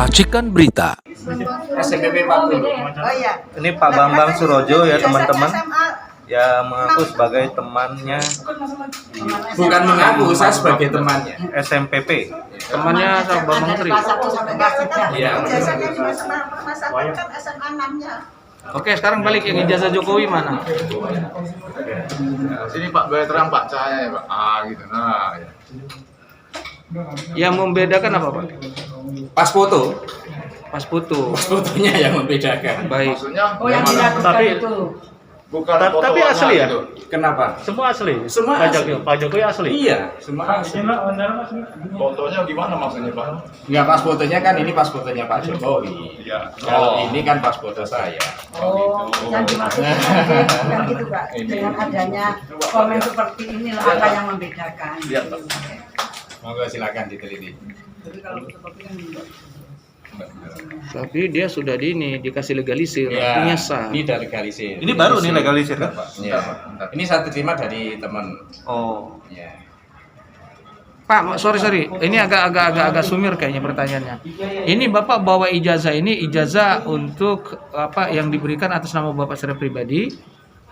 Racikan Berita. SMPP 40. Oh iya. Ini Pak Bambang Surojo ya teman-teman, SMA. yang mengaku sebagai temannya Bukan mengaku, saya sebagai temannya. SMPP. Temannya sama Bambang Tri. Iya. Ijazahnya di masa kan SMA 6-nya. Oke, sekarang balik yang ijazah Jokowi mana? Sini Pak, boleh terang Pak, cahaya ya Pak. Gitu. Nah, ya. Yang membedakan apa, Pak? Pas foto. Pas foto. Pas fotonya yang membedakan. Baik. Maksudnya Oh yang memang dilakukan Tapi itu. bukan Tapi foto asli ya? gitu. Kenapa? Semua asli. Semua Pak Jokowi asli. Iya, semua. Fotonya gimana maksudnya Pak? Enggak, pas fotonya kan ini pas fotonya Pak Jokowi. Iya. Kalau ini kan pas foto saya. Oh, yang dimaksud bukan gitu Pak. Dengan adanya komen seperti inilah apa yang membedakan. Lihat Pak. Monggo silakan diteliti. Jadi kalau seperti ini Tapi dia sudah dikasih legalisir, Ya, artinya sah. ini udah legalisir. Ini baru nih legalisir kan? Ya. Ini saya terima dari teman. Oh, Ya. Pak, sorry. Ini agak sumir kayaknya pertanyaannya. Ini Bapak bawa ijazah ini ijazah untuk apa yang diberikan atas nama Bapak secara pribadi?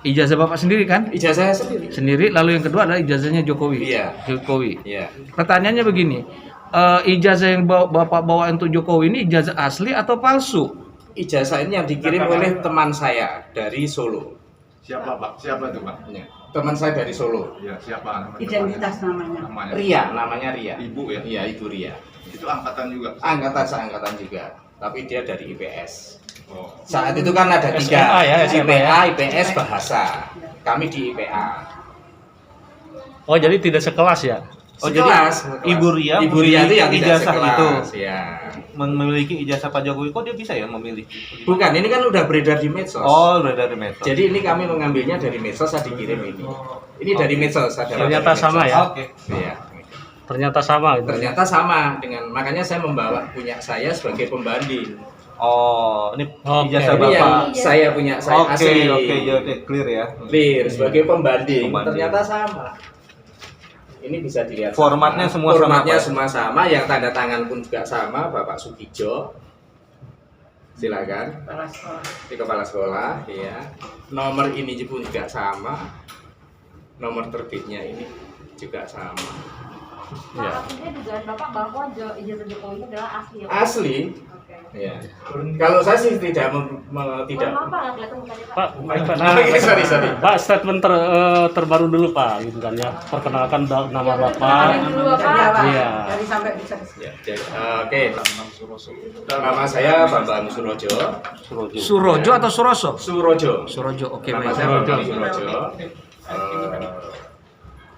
Ijazah Bapak sendiri kan? Ijazah saya sendiri. Sendiri. Lalu yang kedua adalah ijazahnya Jokowi. Iya. Jokowi. Iya. Pertanyaannya begini, ijazah yang Bapak bawa untuk Jokowi ini ijazah asli atau palsu? Ijazah ini yang dikirim oleh teman saya dari Solo. Siapa Pak? Siapa itu Pak? Ya. Teman saya dari Solo. Ya, siapa namanya? identitas namanya. Namanya. Ria, namanya Ria. Ibu ya? Iya, Ibu Ria. Itu angkatan juga. Seangkatan juga. Tapi dia dari IPS. Oh. Saat itu kan ada tiga, SMA ya, SMA IPA, IPS, bahasa. Kami di IPA. Oh, jadi tidak sekelas ya? oh jadi Ibu Ria Ibu Ria itu yang tidak ijazah sekelas. itu, Ya. memiliki ijazah Pak Jokowi. Kok dia bisa ya memilih? Bukan, ini kan udah beredar di medsos. Oh, udah dari medsos. Jadi ini kami mengambilnya dari medsos, saya dikirim ini. Ini dari medsos. Ternyata sama ya? Oke. Iya. Ternyata sama gitu. Ternyata sama dengan, makanya saya membawa punya saya sebagai pembanding. Oh, ini Oke. ijazah Ini yang Bapak. saya punya, saya Oke, asli. oke, clear ya. Clear sebagai pembanding. Pembanding. Ternyata sama. Ini bisa dilihat. Formatnya semua sama, Formatnya Pak? semua sama, yang tanda tangan pun juga sama, Bapak Sukijo. Silakan. Kepala sekolah. Di kepala sekolah, ya. Nomor ini pun juga sama. Nomor terbitnya ini juga sama. Ya. Artinya dugaan Bapak bahwa ijazah Jokowi ini adalah asli ya? Asli. Oke. Ya. Kalau saya sih tidak tidak. Mohon maaf Pak, nggak kelihatan mukanya Pak. Pak, Sorry. Pak, statement terbaru dulu Pak, gitu kan ya. Perkenalkan nama Bapak. Yang dulu apa? Iya. Dari sampai bisa. Ya, oke. Nama saya Bambang Surojo. Surojo atau Suroso? Surojo. Surojo, oke Nama baik. saya Bambang Surojo.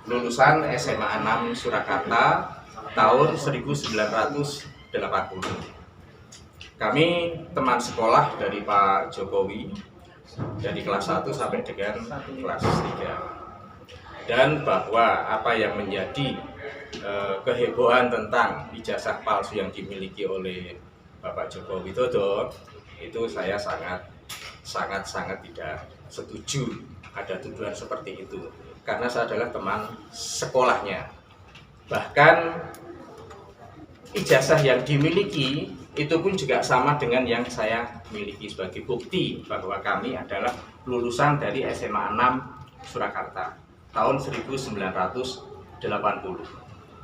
Lulusan SMA 6 Surakarta tahun 1980. Kami teman sekolah dari Pak Jokowi dari kelas 1 sampai dengan kelas 3. Dan bahwa apa yang menjadi kehebohan tentang ijazah palsu yang dimiliki oleh Bapak Joko Widodo itu saya sangat tidak setuju ada tuduhan seperti itu, karena saya adalah teman sekolahnya. Bahkan ijazah yang dimiliki itu pun juga sama dengan yang saya miliki sebagai bukti bahwa kami adalah lulusan dari SMA 6 Surakarta tahun 1980.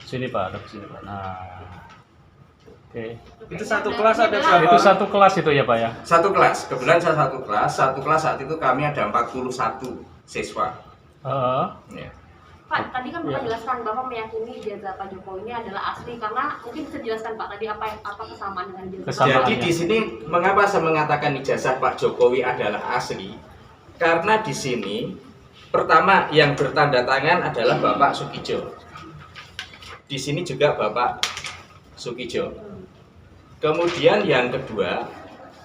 Sini Pak, ada sini Pak. Nah. Oke. Itu satu kelas ada Itu satu kelas itu ya Pak ya? Satu kelas, kebetulan saya satu kelas saat itu kami ada 41 siswa. Ya. Pak, tadi kan Bapak jelaskan Bapak meyakini ijazah Pak Jokowi ini adalah asli, karena mungkin bisa dijelaskan Pak tadi apa kesamaan dengan ijazah Kesamaan. Bapak? Jadi di sini mengapa saya mengatakan ijazah Pak Jokowi adalah asli? Karena di sini pertama yang bertanda tangan adalah Bapak Sukijo. Di sini juga Bapak Sukijo. Kemudian yang kedua,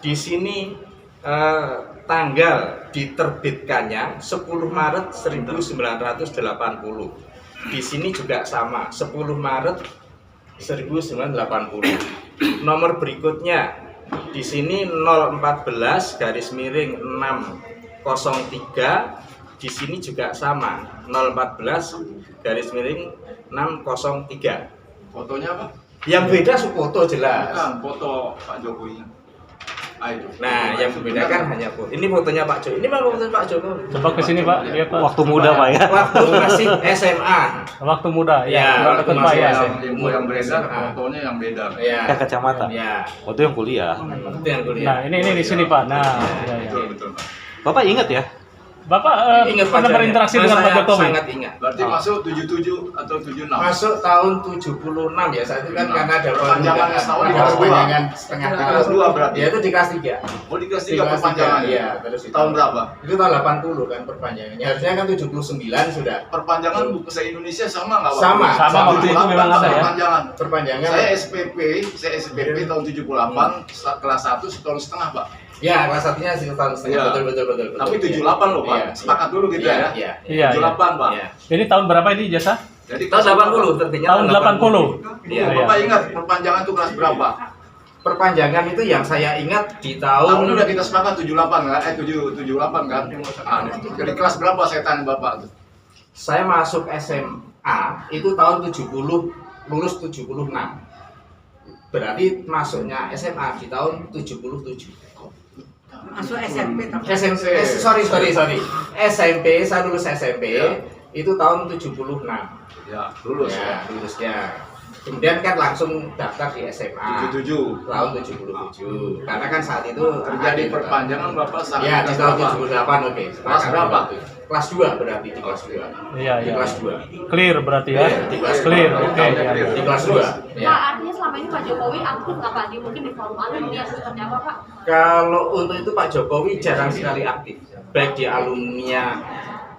di sini tanggal diterbitkannya 10 Maret 1980. Di sini juga sama, 10 Maret 1980. Nomor berikutnya di sini 014 garis miring 603. Di sini juga sama, 014 garis miring 603. Fotonya apa? Yang beda foto jelas. Kan foto Pak Jokowi. Ayo. Nah, yang membedakan hanya foto. Ini fotonya Pak Jokowi. Ini memang fotonya Pak Jokowi. Coba ke sini Pak, lihat Pak. Waktu muda Pak ya. Waktu masih SMA. Waktu muda, Ya, ya. Kurang waktu dekat Pak masih ya. SMA. Yang beredar, fotonya yang beda. Ya. Yang kacamata. Ya. Waktu yang kuliah. Itu yang kuliah. Nah, ini di sini Pak. Nah, ya, ya. Betul, betul, Pak. Bapak ingat ya? Bapak Ingat pernah wajahnya. berinteraksi dengan Pak Saya Jokowi? sangat ingat. Berarti masuk 77 atau 76? Masuk tahun 76 ya, saat itu kan karena ada Perpanjangan setahun di kelas dua. perpanjangan setengah Di tahun. kelas dua berarti? Ya itu di kelas 3. Oh, di kelas 3 perpanjangan. Iya, terus itu. Tahun berapa? Itu tahun 80 kan perpanjangannya. Harusnya kan 79 sudah. Perpanjangan buku se-Indonesia sama nggak Pak? Sama. Sama, waktu itu memang ada ya. Perpanjangan. Perpanjangan. Saya SPP tahun 78, kelas 1 setahun setengah, Pak. Ya, kelas satunya satu tahun setengah. Iya. Betul. Tapi 78 loh, Pak. Iya, Sepakat dulu gitu ya. Iya. Iya. 78, Pak. Iya. Ini tahun berapa ini ijazah? Jadi Tahun kelas 80 terbitnya Tahun 80. Iya, Iya. Bapak ingat perpanjangan itu kelas berapa? Perpanjangan itu yang saya ingat di Tahun tahun udah kita sepakat 78 kan? 78 kan? Jadi kelas berapa saya tanya Bapak? saya masuk SMA itu tahun 70, lulus 76. Berarti masuknya SMA di tahun 77. Masuk SMP tapi. Sorry. SMP, saya lulus SMP Ya. itu tahun 76. Ya, lulus Ya, ya. lulusnya. Kemudian kan langsung daftar di SMA 77. tahun 77. Karena kan saat itu Terjadi perpanjangan Bapak sampai Ya, di kelas tahun berapa? 78 oke. Kelas berapa? Kelas 2 berarti di kelas 2. Iya, Di iya. kelas 2. Clear berarti ya. Iya, di kelas Clear. dua. Oke. ya. Di kelas 2. Pak, Ya. artinya selama ini Pak Jokowi aktif nggak Pak? Di mungkin di forum alumni atau seperti apa Pak? Kalau untuk itu Pak Jokowi jarang sekali aktif. Baik di alumni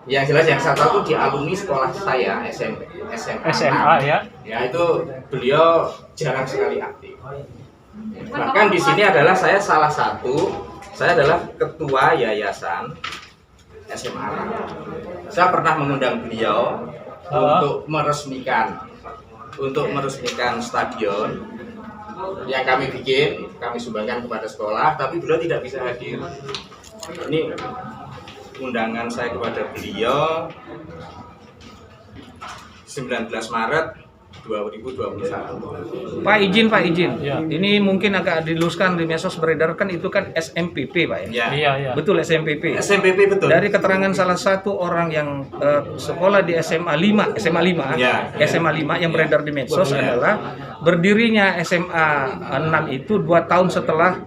yang jelas yang saya tahu itu di alumni sekolah saya SMA SMA ya. Ya itu beliau jarang sekali aktif. Bahkan di sini adalah saya salah satu, saya adalah ketua yayasan SMA. Saya pernah mengundang beliau untuk meresmikan stadion yang kami bikin, kami sumbangkan kepada sekolah, tapi beliau tidak bisa hadir. Ini undangan saya kepada beliau 19 Maret 2021. Pak izin. Ya. Ini mungkin agak diluruskan di medsos beredar kan itu kan SMPP Pak ya. Ya. Iya, iya. Betul SMPP. SMPP betul. Dari keterangan salah satu orang yang sekolah di SMA 5 Ya. SMA 5 yang beredar di medsos Betul, ya. adalah berdirinya SMA 6 itu 2 tahun setelah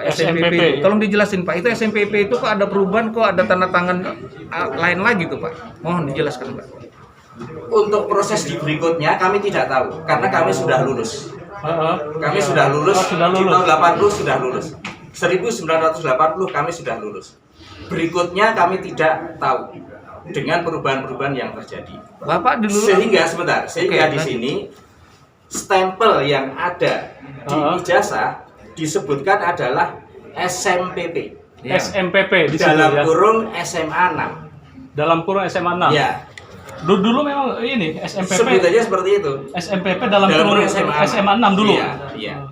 SMPP itu. Tolong dijelasin Pak, itu SMPP itu kok ada perubahan, kok ada tanda tangan lain lagi tuh Pak? Mohon dijelaskan Pak. Untuk proses di berikutnya kami tidak tahu karena kami sudah lulus. Kami sudah lulus. Oh, sudah lulus. Di tahun 80 sudah lulus. 1980 kami sudah lulus. Berikutnya kami tidak tahu dengan perubahan-perubahan yang terjadi. Bapak dulu Sehingga Oke, di sini stempel yang ada di ijazah disebutkan adalah SMPP. Ya. SMPP di situ Dalam ya. kurung SMA 6. Dalam kurung SMA 6. Ya, Dulu memang ini SMPP. sebutannya seperti itu. SMPP dalam kurung SMA 6 dulu. Iya.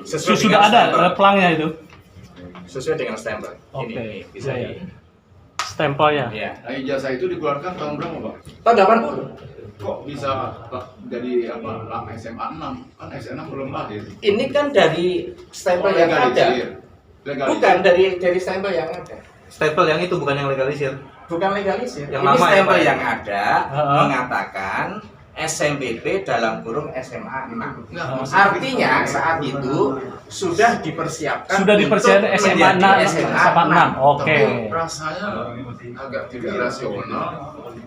Sudah ada pelangnya itu. Sesuai dengan stempel. Oke. Ini bisa Iya, di. Stempelnya. Ya. Nah, ijazah itu dikeluarkan tahun berapa, Pak? Tahun 80. Kok bisa Pak jadi apa? SMA 6? Kan SMA belum lahir. Ini kan dari stempel yang ada. Bukan dari stempel yang ada. Stempel yang itu bukan yang legalisir. Bukan legalisir. Yang Ini lama ya, stempel Pak, ya? yang ada mengatakan SMPP dalam kurung SMA 6. Artinya saat itu sudah dipersiapkan Sudah dipersiapkan untuk SMA 6. menjadi SMA 6. Oke. Tapi rasanya agak tidak rasional.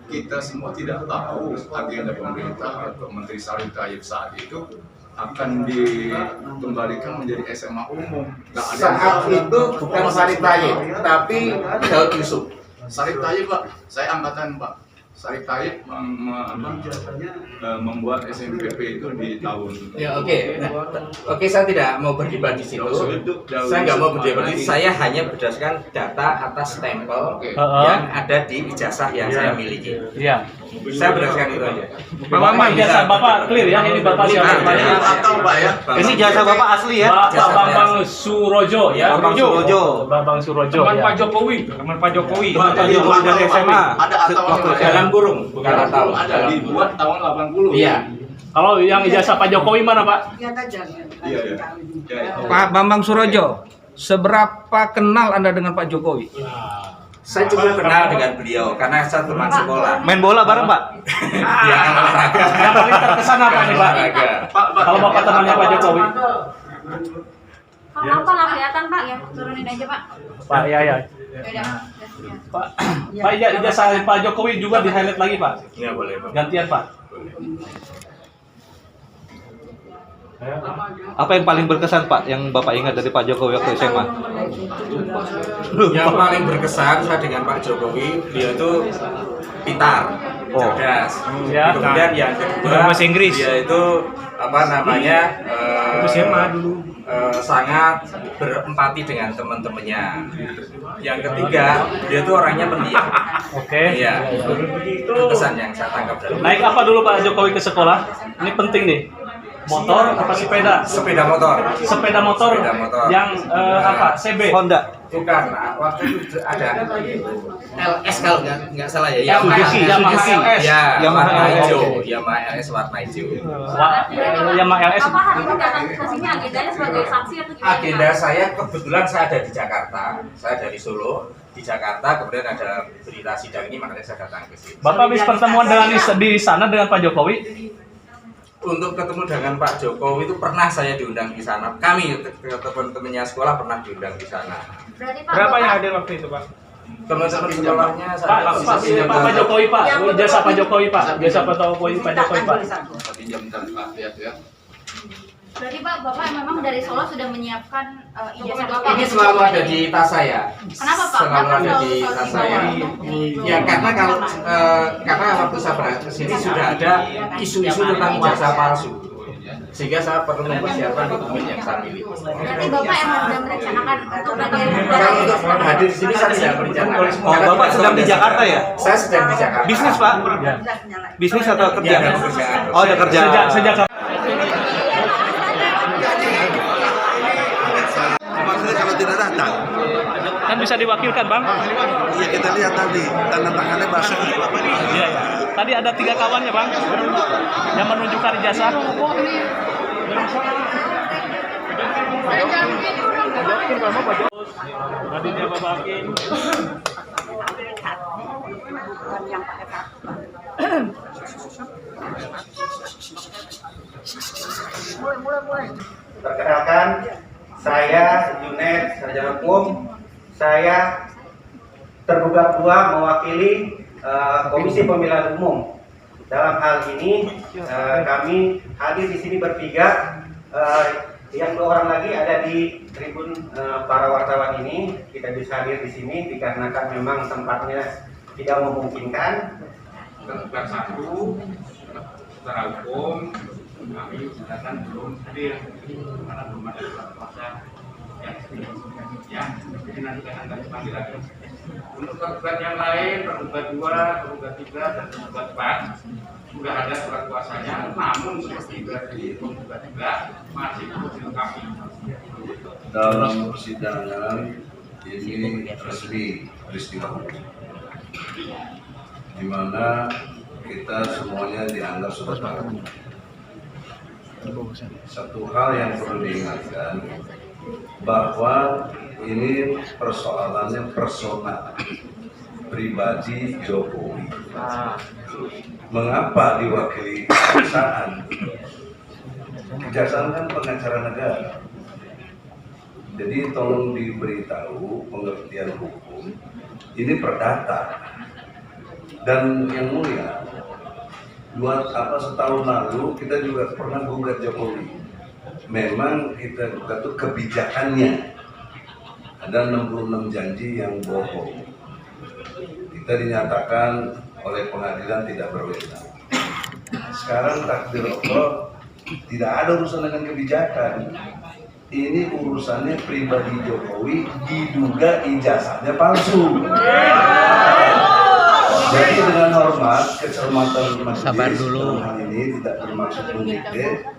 Kita semua tidak tahu agenda pemerintah atau Menteri Sarif Tayyip saat itu akan dikembalikan menjadi SMA umum. Nggak ada yang Saat tahu. itu bukan Sarif Tayyip, tapi Daud Yusuf. Sarif Tayyip, Pak. Saya angkatan, Pak. Sarif Tayyip membuat SMPP itu di tahun. Ya oke. Oke, saya tidak mau berdebat di situ. Saya nggak mau berdebat di situ. Saya hanya berdasarkan data atas stempel Oke. yang ada di ijazah yang saya miliki. Iya. Saya berdasarkan itu aja. Pak Maman, ijazah Bapak clear ya, ini Bapak siapa? Atau, Pak ya. Ini jasa Bapak asli ya? Bapak Bambang Surojo ya. Bambang Surojo. Bambang Surojo. Teman ya. Pak Jokowi. Bapak Jokowi dari SMA. Ada atau Dalam kurung, bukan atau. ada dibuat tahun 80. Iya. Kalau yang ijazah Pak Jokowi mana, Pak? Lihat aja. Iya, iya. Pak Bambang Surojo, seberapa kenal Anda dengan Pak Jokowi? Saya juga kenal dengan beliau karena saya teman sekolah. Main bola bareng, Pak? Ya, olahraga. Yang paling terkesan apa nih, Pak? Olahraga. Kalau Bapak temannya Pak Jokowi? Kalau apa nggak kelihatan Pak ya, turunin aja Pak. Pak, ya. Udah. Pak ijazah Pak Jokowi juga di highlight lagi, Pak. Ya boleh, Pak. Gantian, Pak. Apa yang paling berkesan, Pak, yang Bapak ingat dari Pak Jokowi waktu SMA? Yang paling berkesan saya dengan Pak Jokowi, beliau itu pintar, cerdas. Ya. Kemudian yang kedua, Bahasa Inggris. dia itu apa namanya? Sangat berempati dengan teman-temannya. Yang ketiga, dia itu orangnya pendiam. Oke. Iya. Itu kesan yang saya tangkap dari Naik apa dulu Pak Jokowi ke sekolah? Ini penting nih. Motor apa sepeda? sepeda motor. Sepeda motor. Sepeda motor. Yang apa? CB. Honda. Bukan, waktu itu ada LS kalau nggak salah ya. Yamaha LS. Ya, Yamaha warna LS. hijau. Yamaha LS warna hijau. Yamaha LS. Apa hari ini datang ke sini agendanya sebagai saksi atau gimana? Agenda saya kebetulan saya ada di Jakarta. Saya dari Solo di Jakarta, kemudian ada berita sidang ini makanya saya datang ke sini. Bapak habis pertemuan dengan di sana dengan Pak Jokowi? Untuk ketemu dengan Pak Jokowi itu pernah saya diundang di sana. Kami teman-temannya sekolah pernah diundang di sana. Berarti Pak Berapa yang Bapak- hadir waktu itu, Pak? Teman-teman sekolahnya Pak Jokowi Pak, ijazah Pak Jokowi Pak, ijazah Pak Jokowi Pak. Pinjam bentar, Pak. Lihat ya. Berarti Pak Bapak memang dari Solo sudah menyiapkan ijazah Bapak. Ini selalu ada di tas saya. Kenapa, Pak? Selalu Kenapa ada di selalu tas dibawa? saya. Ya karena kalau karena waktu saya berangkat ke sini sudah ada isu-isu tentang ijazah palsu. Sehingga saya perlu mempersiapkan dokumen yang saya miliki. Berarti Bapak emang sudah merencanakan untuk bagian Kalau untuk hadir di sini saya tidak merencanakan. Oh, Bapak sedang di Jakarta ya? Saya sedang di Jakarta. Bisnis, Pak? Bisnis atau kerja? Ya, ada pekerjaan. Oh, ada kerja. Sejak Maksudnya kalau tidak datang, kan bisa diwakilkan Bang? iya kita lihat tadi tanda tangannya basah. Iya. Tadi ada 3 kawannya Bang yang menunjukkan ijazah. Hadirnya Bapak Hakim. Perkenalkan, saya Junet, sarjana hukum. Saya tergugat dua mewakili Komisi Pemilihan Umum. Dalam hal ini kami hadir di sini bertiga. Yang 2 orang lagi ada di tribun para wartawan ini. Kita bisa hadir di sini dikarenakan memang tempatnya tidak memungkinkan. Tergugat 1 secara hukum kami silakan belum hadir karena belum ada surat kuasa yang ya jadi nanti akan dipanggil lagi. Untuk tergugat yang lain, tergugat 2, tergugat 3 dan tergugat 4 sudah ada surat kuasanya, namun seperti dari tergugat 3 masih perlu dilengkapi. Dalam persidangan ini resmi peristiwa hukum, di mana kita semuanya dianggap sudah tahu. Satu hal yang perlu diingatkan bahwa ini persoalannya personal pribadi Jokowi. Mengapa diwakili kejaksaan? Kejaksaan kan pengacara negara. Jadi tolong diberitahu pengertian hukum ini perdata. Dan yang mulia, setahun lalu kita juga pernah gugat Jokowi. Memang kita gugat itu kebijakannya. Ada 66 janji yang bohong. Kita dinyatakan oleh pengadilan tidak berwenang. Sekarang takdir Allah tidak ada urusan dengan kebijakan. Ini urusannya pribadi Jokowi, diduga ijazahnya palsu. Jadi dengan hormat, kecermatan majelis dalam hal ini tidak bermaksud mengejek.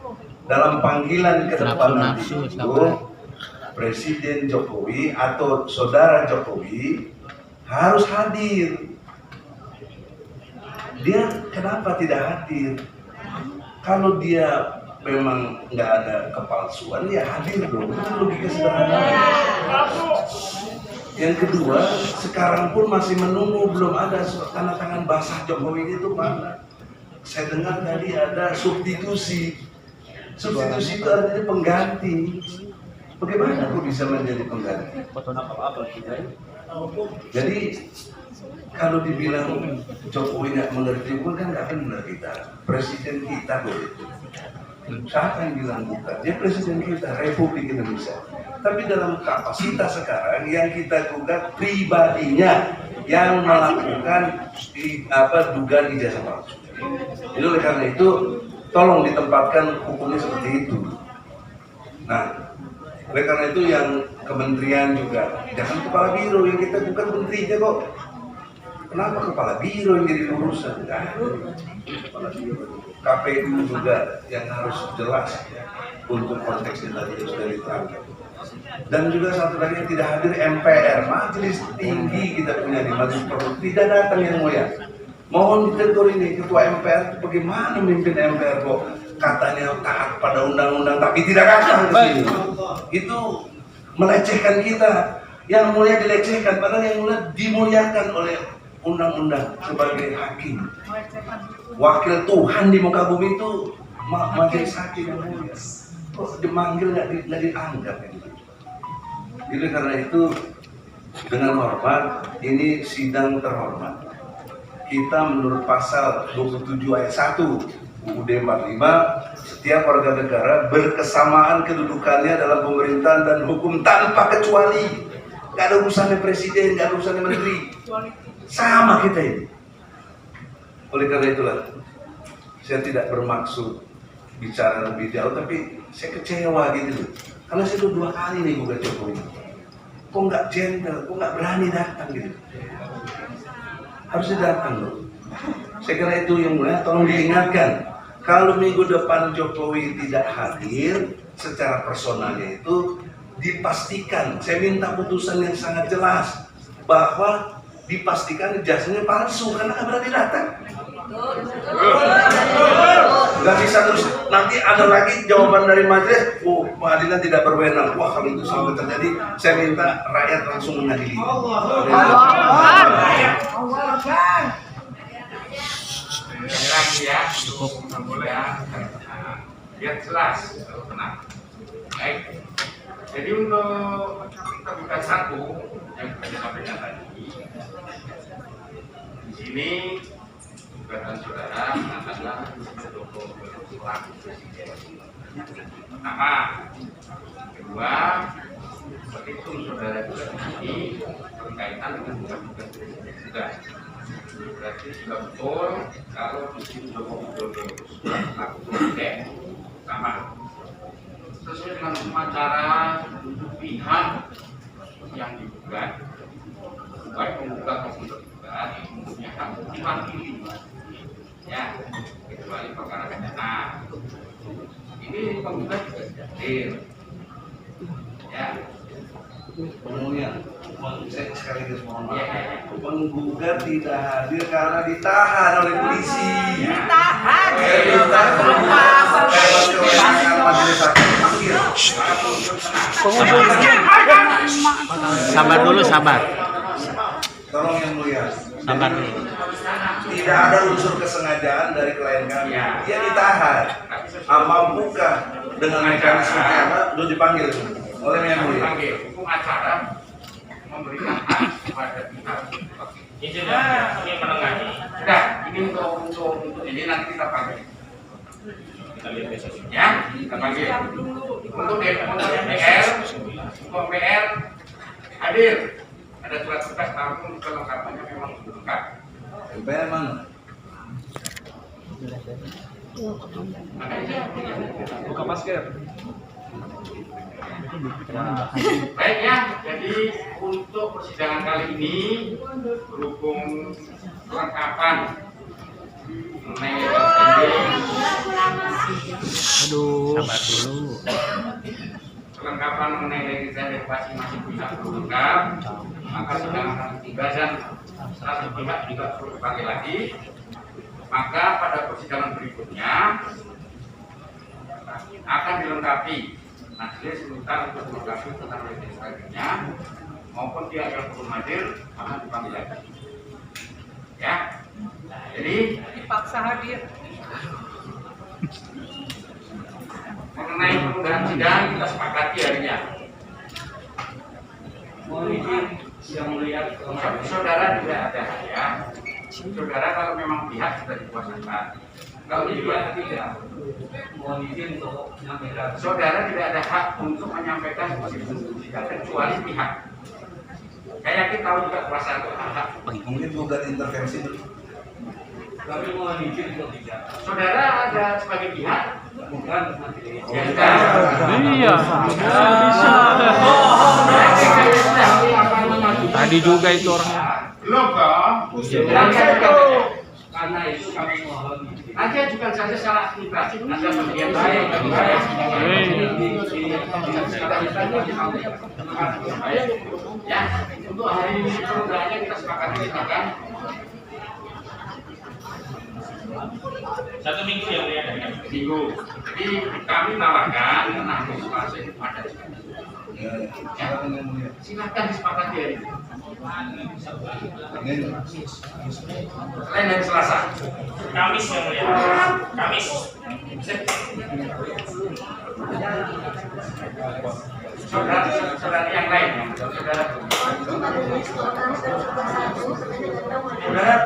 Dalam panggilan ke depan nanti itu, Presiden Jokowi atau saudara Jokowi harus hadir. Dia kenapa tidak hadir? Kalau dia memang nggak ada kepalsuan, ya hadir dong. Itu logika sederhana. Yang kedua, sekarang pun masih menunggu, belum ada tanda tangan basah Jokowi itu mana. Saya dengar tadi ada substitusi. Substitusi itu artinya pengganti. Bagaimana aku bisa menjadi pengganti? Jadi kalau dibilang Jokowi nggak mengerti hukum kan nggak benar kita. Presiden kita boleh. Siapa yang bilang bukan? Dia presiden kita, Republik Indonesia. Tapi dalam kapasitas sekarang yang kita gugat pribadinya yang melakukan dugaan ijazah palsu. Jadi oleh karena itu tolong ditempatkan hukumnya seperti itu. Nah, oleh karena itu yang kementerian juga jangan kepala biro yang kita bukan menterinya kok. Kenapa kepala biro yang jadi urusan? Kepala biro. KPU juga yang harus jelas untuk konteksnya tadi sudah diterangkan. Dan juga satu lagi yang tidak hadir MPR, Majelis Tinggi kita punya di Majelis Perlu tidak datang yang mulia. Mohon ditegur ini Ketua MPR bagaimana memimpin MPR kok katanya taat pada undang-undang tapi tidak datang ke sini. Itu melecehkan kita. Yang mulia dilecehkan padahal yang mulia dimuliakan oleh undang-undang sebagai hakim. Wakil Tuhan di muka bumi itu majelis hakim yang mulia. Kok dimanggil nggak dianggap gitu. Jadi karena itu dengan hormat ini sidang terhormat. Kita menurut pasal 27 ayat 1 UUD 45 setiap warga negara berkesamaan kedudukannya dalam pemerintahan dan hukum tanpa kecuali. Nggak ada urusannya presiden, nggak ada urusannya menteri. Sama kita ini. Oleh karena itulah, saya tidak bermaksud bicara lebih jauh, tapi saya kecewa gitu loh. Karena saya udah 2 kali nih gugat Jokowi. Kok nggak gentle, kok nggak berani datang gitu. Harusnya datang loh. Saya kira itu yang mulia, tolong diingatkan. Kalau minggu depan Jokowi tidak hadir, secara personalnya itu dipastikan. Saya minta putusan yang sangat jelas bahwa dipastikan ijazahnya palsu karena nggak berani datang. Nggak bisa terus nanti ada lagi jawaban dari majelis, pengadilan tidak berwenang. Wah kalau itu sampai terjadi, saya minta rakyat langsung mengadili. Ini lagi ya, nggak boleh ya, biar jelas, tenang. Baik. Jadi untuk tergugat 1 yang sudah disampaikan tadi, di sini gugatan saudara adalah mendukung pelaku presiden. Pertama, kedua, petitum saudara juga ini berkaitan dengan gugatan presiden juga. Berarti juga betul kalau di sini Joko Widodo pelaku presiden sama. Sesuai dengan semua cara untuk pihak yang digugat, baik penggugat maupun tergugat, punya hak diwakili, ya, kecuali perkara pidana. Ini penggugat juga hadir, ya. Kemudian, saya sekaligus mohon maaf. Penggugat tidak hadir karena ditahan oleh polisi. Ditahan. Sabar dulu, sabar. Tolong yang mulia. Sabar dulu. Tidak ada unsur kesengajaan dari klien kami. Dia ditahan. Mampukah dengan mekanisme apa? Sudah dipanggil oleh yang mulia. Hukum acara memberikan hak kepada pihak. Ini menengahi. Sudah, ini untuk ini nanti kita panggil. Kita lihat besok. Ya, kita panggil. Untuk MPR hadir. Ada surat tugas namun kelengkapannya memang lengkap. MPR mana? Buka masker. Baik ya, jadi untuk persidangan kali ini berhubung kelengkapan mengenai Sabar dulu. kelengkapan mengenai legislasi masih pihak belum lengkap, maka sidang ketiga dan satu pihak juga perlu dipanggil lagi. Maka pada persidangan berikutnya akan dilengkapi majelis minta untuk melengkapi tentang legislasinya maupun dia yang belum hadir akan dipanggil lagi. Ya, jadi Dipaksa hadir. mengenai penundaan sidang kita sepakati harinya. Mohon izin yang mulia, saudara tidak ada ya. Saudara kalau memang pihak sudah dikuasakan. Kalau juga tidak, mohon izin untuk menyampaikan. Saudara tidak ada hak untuk menyampaikan sidang kecuali pihak. Saya yakin tahu juga kuasa itu hak. Mungkin gugat intervensi dulu. Kami mohon izin untuk tidak. Saudara ada sebagai pihak, bukan majelis. Iya. Bisa. Tadi juga itu orangnya. Belum kok. Karena itu kami mohon. Nanti ajukan saja secara pribadi. Ada bagian baik bagi saya. Ya, untuk hari ini programnya kita sepakati kan. 1 minggu ya, minggu. Jadi kami nawarkan antisipasi ada. Ya, silakan disepakati hari ini. Selain dari Selasa, Kamis yang mulia. Kamis. Saudara yang lain, saudara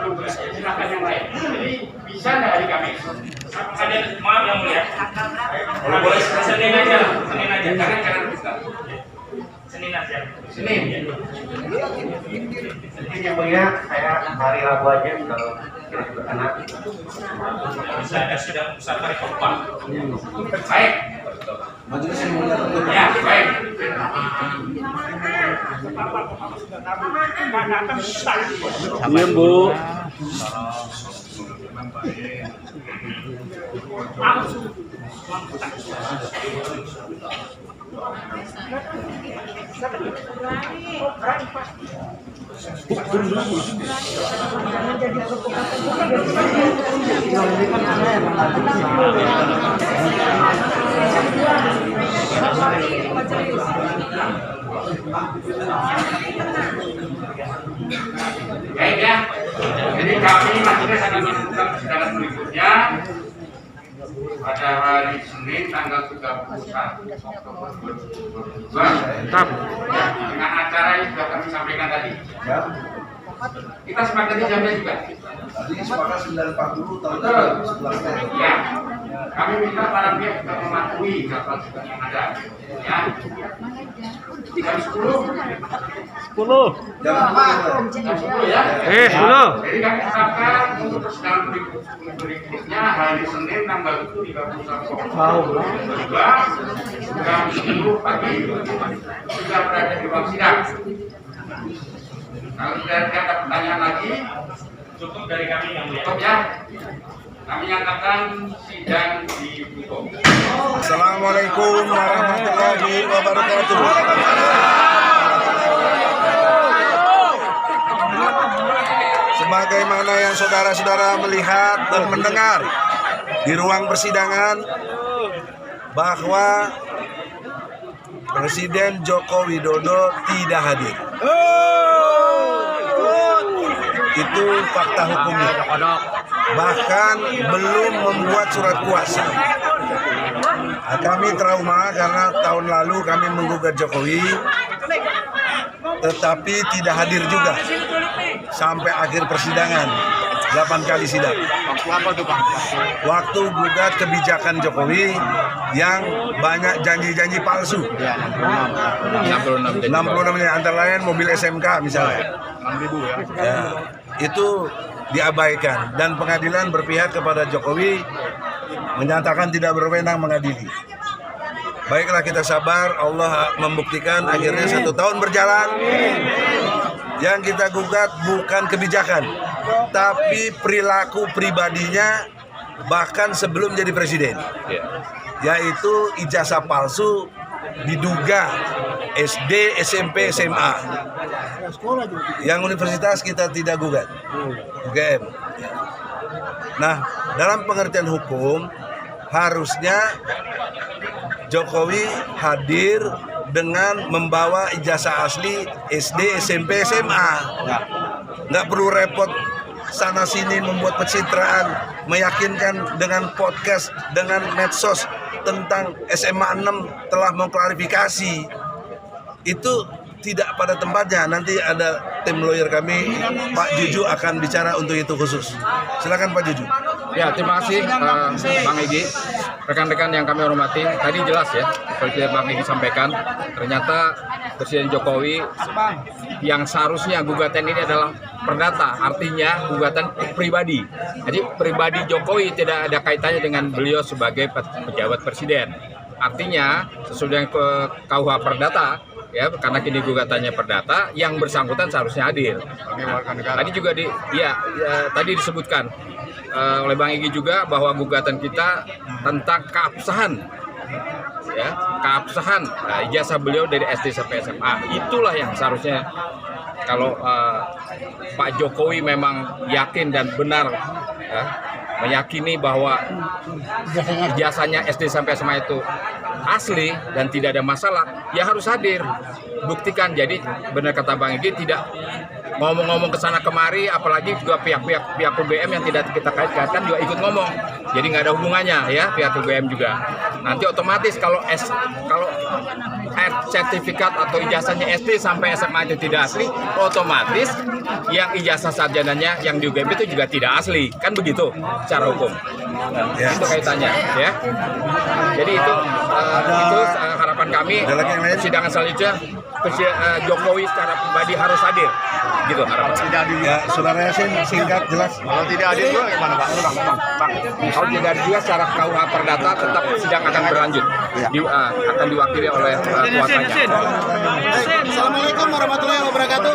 belum silakan yang lain. Jadi bisa nggak hari Kamis? Ada maaf yang mulia. Kalau boleh Senin aja, jangan bisa. Senin aja. Senin yang mulia, saya hari Rabu aja kalau kira berkenan. Saya sudah besar hari keempat. Baik. Majelis yang mulia tertutup. Ya, baik. Iya, Bu. Baik ya. Jadi kami majelis akan melakukan sidang berikutnya pada hari Senin tanggal 31 Oktober 2022 dengan acara yang sudah kami sampaikan tadi. Ya. Kita sepakati jamnya juga. Tadi sepakat 9.40 tahun Betul. 11. Ya. Kami minta para pihak juga mematuhi jadwal sidang yang ada. Ya. Jam 10. 10. Jam 10 ya. 10. Jadi kami tetapkan untuk persidangan berikutnya hari Senin tanggal 31 Oktober 2022 jam 10 pagi sudah berada di ruang sidang. Kalau tidak ada pertanyaan lagi, cukup dari kami yang cukup ya. Kami nyatakan sidang ditutup. Assalamualaikum warahmatullahi wabarakatuh. Sebagaimana yang saudara-saudara melihat dan mendengar di ruang persidangan bahwa Presiden Joko Widodo tidak hadir. Itu fakta hukumnya. Bahkan belum membuat surat kuasa. Nah, kami trauma karena tahun lalu kami menggugat Jokowi, tetapi tidak hadir juga sampai akhir persidangan. 8 kali sidang. Waktu gugat kebijakan Jokowi yang banyak janji-janji palsu. 66 antara lain mobil SMK misalnya. 6.000 ya. Ya. Itu diabaikan dan pengadilan berpihak kepada Jokowi menyatakan tidak berwenang mengadili. Baiklah kita sabar, Allah membuktikan akhirnya 1 tahun berjalan. Yang kita gugat bukan kebijakan, tapi perilaku pribadinya bahkan sebelum jadi presiden, yaitu ijazah palsu diduga SD, SMP, SMA. Yang universitas kita tidak gugat, UGM. Nah, dalam pengertian hukum harusnya Jokowi hadir dengan membawa ijazah asli SD, SMP, SMA. Nggak perlu repot sana sini membuat pencitraan, meyakinkan dengan podcast, dengan medsos tentang SMA 6 telah mengklarifikasi. Itu tidak pada tempatnya. Nanti ada tim lawyer kami, Pak Juju akan bicara untuk itu khusus. Silakan Pak Juju. Ya, terima kasih Bang Egy. Rekan-rekan yang kami hormati, tadi jelas ya, seperti Bang Egy sampaikan, ternyata Presiden Jokowi yang seharusnya gugatan ini adalah perdata, artinya gugatan pribadi. Jadi pribadi Jokowi tidak ada kaitannya dengan beliau sebagai pejabat presiden. Artinya sesuai dengan KUH Perdata, ya, karena kini gugatannya perdata, yang bersangkutan seharusnya hadir. Tadi juga tadi disebutkan oleh Bang Egy juga bahwa gugatan kita tentang keabsahan, ya, keabsahan ijazah beliau dari SD sampai SMA. Itulah yang seharusnya kalau Pak Jokowi memang yakin dan benar, ya, meyakini bahwa ijazahnya SD sampai SMA itu asli dan tidak ada masalah, ya harus hadir, buktikan. Jadi benar kata Bang Egy, tidak ngomong-ngomong ke sana kemari, apalagi juga pihak UGM yang tidak kita kaitkan juga ikut ngomong. Jadi nggak ada hubungannya ya pihak UGM juga. Nanti otomatis kalau sertifikat atau ijazahnya SD sampai SMA itu tidak asli, otomatis yang ijazah sarjananya yang di UGM itu juga tidak asli, kan begitu secara hukum. Itu kaitannya ya. Jadi itu harapan kami persidangan selanjutnya Jokowi secara pribadi harus hadir, gitu harapan. Ya, Saudara Yasin singkat jelas. Kalau tidak hadir juga gimana Pak? Kalau tidak hadir juga secara KUH Perdata tetap sidang akan berlanjut, akan diwakili oleh kuasanya. Assalamualaikum warahmatullahi wabarakatuh.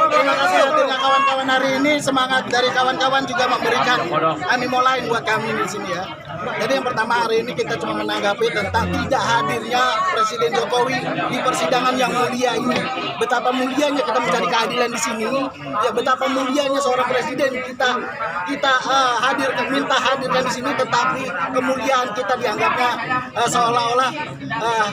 Terima kasih hadirnya kawan-kawan hari ini. Semangat dari kawan-kawan juga memberikan animo lain buat kami di sini ya. Jadi yang pertama hari ini kita cuma menanggapi tentang tidak hadirnya Presiden Jokowi di persidangan yang mulia ini. Betapa mulianya kita mencari keadilan di sini. Ya, betapa mulianya seorang presiden kita minta hadirkan di sini, tetapi kemuliaan kita dianggapnya seolah-olah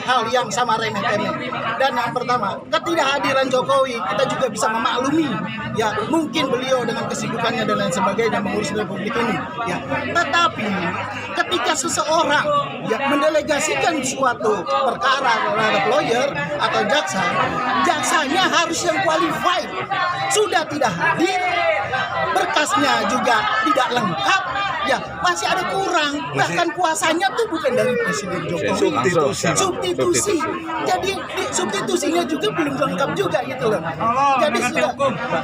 hal yang sama remeh-temeh. Dan yang pertama, ketidakhadiran Jokowi kita juga bisa memaklumi. Ya, mungkin beliau dengan kesibukannya dan lain sebagainya mengurus republik ini. Ya, tetapi ketika seseorang mendelegasikan suatu perkara terhadap lawyer atau jaksanya harus yang qualified. Sudah tidak hadir, berkasnya juga tidak lengkap, ya masih ada kurang. Bahkan kuasanya tuh bukan dari Presiden Jokowi, substitusi. Jadi substitusinya juga belum lengkap juga gitu loh.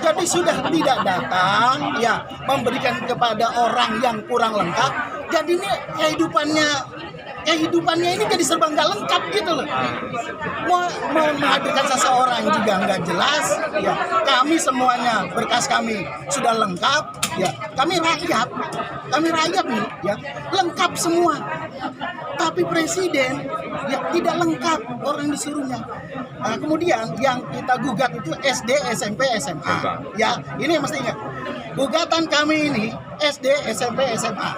Jadi sudah tidak datang, ya memberikan kepada orang yang kurang lengkap. Jadi ini kehidupannya ini jadi serba nggak lengkap gitu loh. Mau menghadirkan seseorang juga nggak jelas. Ya, kami semuanya berkas kami sudah lengkap. Ya, kami rakyat nih, ya lengkap semua. Tapi presiden ya tidak lengkap orang disuruhnya. Nah, kemudian yang kita gugat itu SD, SMP, SMA. Ya, ini mesti ingat. Gugatan kami ini SD, SMP, SMA,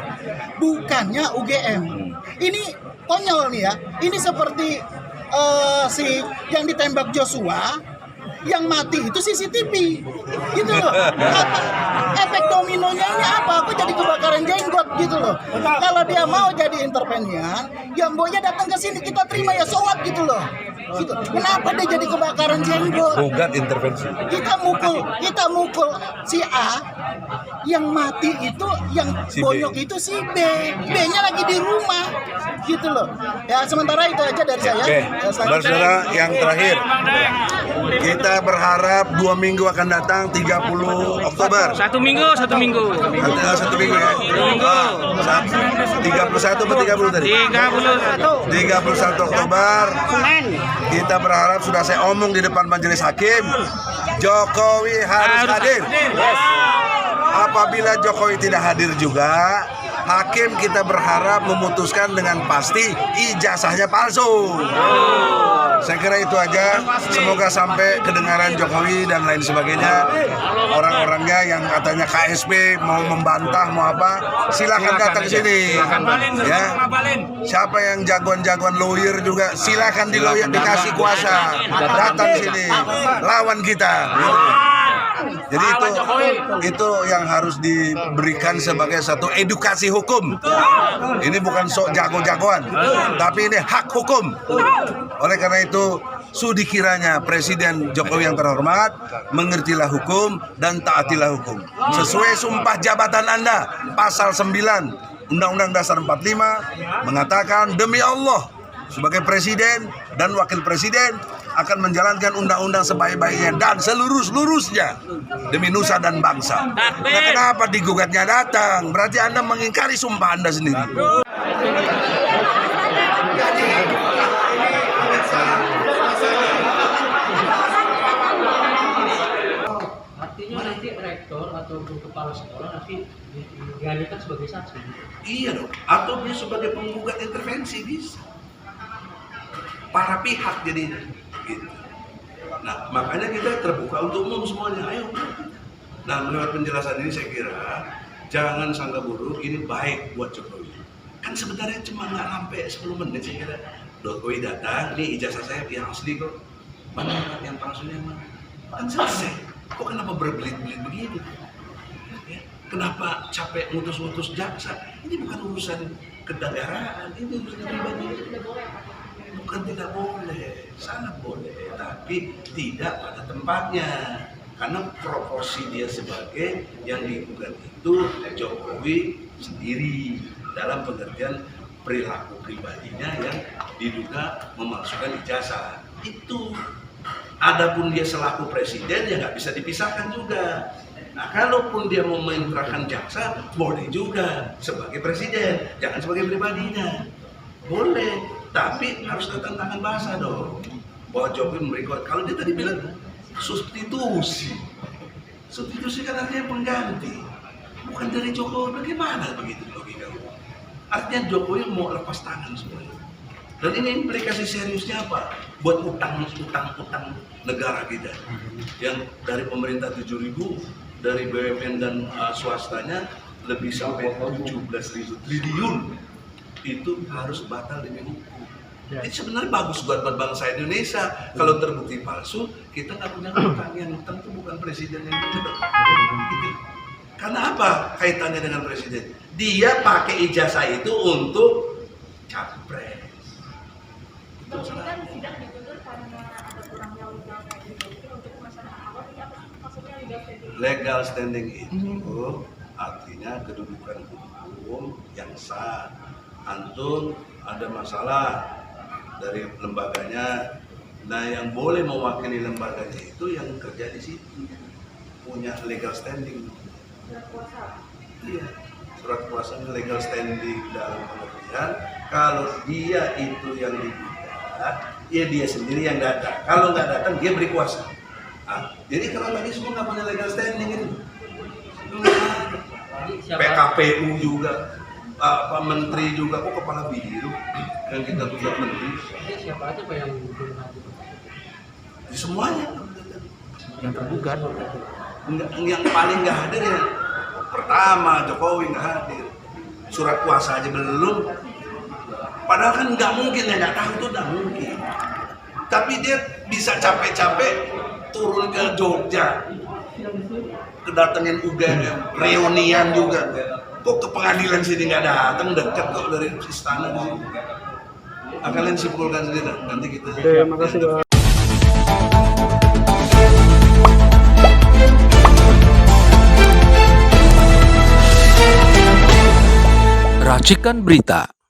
bukannya UGM. Ini konyol nih ya. Ini seperti si yang ditembak Joshua, yang mati itu CCTV, gitu loh. Efek dominonya ini apa? Aku jadi kebakaran jenggot gitu loh. Kalau dia mau jadi intervenian, yang boya datang ke sini kita terima ya sowat gitu loh. Gitu. Kenapa dia jadi kebakaran jenggot? Gugat intervensi. Kita mukul si A, yang mati itu, yang si bonyok B. Itu si B. B-nya lagi di rumah, gitu loh. Ya sementara itu aja dari saya. Oke. Saudara yang terakhir, kita berharap 2 minggu akan datang 30 Oktober. 1 minggu. 1 minggu ya. 1 minggu. 31 atau 30 tadi? 31 Oktober. Kita berharap, sudah saya omong di depan majelis hakim, Jokowi harus hadir. Apabila Jokowi tidak hadir juga, hakim kita berharap memutuskan dengan pasti ijazahnya palsu. Saya kira itu aja. Semoga sampai kedengaran Jokowi dan lain sebagainya. Orang-orangnya yang katanya KSP mau membantah mau apa, silakan datang ke sini. Ya. Siapa yang jagoan-jagoan lawyer juga silakan dikasih kuasa. Datang sini, lawan kita. Jadi itu yang harus diberikan sebagai satu edukasi hukum. Ini bukan sok jago-jagoan, tapi ini hak hukum. Oleh karena itu, sudi kiranya Presiden Jokowi yang terhormat mengertilah hukum dan taatilah hukum. Sesuai sumpah jabatan Anda, pasal 9 Undang-Undang Dasar 45 mengatakan, demi Allah, sebagai Presiden dan Wakil Presiden akan menjalankan undang-undang sebaik-baiknya dan seluruh-seluruhnya demi nusa dan bangsa. Nah, kenapa digugatnya datang? Berarti Anda mengingkari sumpah Anda sendiri. Artinya nanti rektor atau kepala sekolah nanti dihadirkan sebagai saksi. Iya dong. Atau dia sebagai penggugat intervensi bisa. Para pihak jadinya. Gitu. Nah, makanya kita terbuka untuk umum semuanya. Ayo. Nah, lewat penjelasan ini saya kira jangan sangka buruk, ini baik buat Jokowi. Kan sebenarnya cuma nggak sampai 10 menit saya kira. Jokowi datang, ini ijazah saya yang asli kok. Mana yang palsunya mana? Kan selesai. Kok kenapa berbelit-belit begitu? Ya. Kenapa capek ngutus-ngutus jaksa? Ini bukan urusan kenegaraan, ini urusan pribadi. Bukan tidak boleh, sangat boleh, tapi tidak pada tempatnya. Karena proporsi dia sebagai yang digugat itu Jokowi sendiri dalam pengertian perilaku pribadinya yang diduga memalsukan ijazah. Itu. Adapun dia selaku presiden ya nggak bisa dipisahkan juga. Nah, kalaupun dia mau menginterahkan jaksa, boleh juga sebagai presiden, jangan sebagai pribadinya. Boleh, tapi harus ada tantangan bahasa dong. Bahwa Jokowi memberi, kalau dia tadi bilang substitusi. Substitusi kan artinya pengganti. Bukan dari Jokowi, bagaimana begitu logika? Artinya Jokowi mau lepas tangan sebenarnya. Dan ini implikasi seriusnya apa? Buat utang negara kita. Yang dari pemerintah 7.000, dari BUMN dan swastanya lebih sampai 17.000 triliun. Itu harus batal demi hukum. Ini sebenarnya bagus buat bangsa Indonesia. Kalau terbukti palsu, kita nggak punya utang. Yang utang itu bukan presiden yang benar. Gitu. Karena apa kaitannya dengan presiden? Dia pakai ijazah itu untuk capres. Itu kan sidang diundur karena ada kurangnya legal standing itu artinya kedudukan hukum yang sah. Antum ada masalah dari lembaganya, nah yang boleh mewakili lembaganya itu yang kerja di situ, punya legal standing. Surat kuasa. Iya, surat kuasa legal standing dalam pengertian kalau dia itu yang digugat, ya dia sendiri yang datang. Kalau nggak datang dia beri kuasa. Nah, jadi kalau tadi semua nggak punya legal standing itu, PKPU juga, Pak Menteri juga, kok kepala biru yang kita tuntut menteri. Siapa aja Pak yang semuanya yang tergugat. Yang paling nggak hadir ya pertama Jokowi nggak hadir, surat kuasa aja belum. Padahal kan nggak mungkin ya, nggak tahu tuh nggak mungkin. Tapi dia bisa capek-capek turun ke Jogja, kedatengin UGM, reunian juga. Kok ke pengadilan sini nggak datang, dekat kok dari istana di sini. Kalian simpulkan sendiri, nanti kita. Terima kasih Pak. Racikan Berita.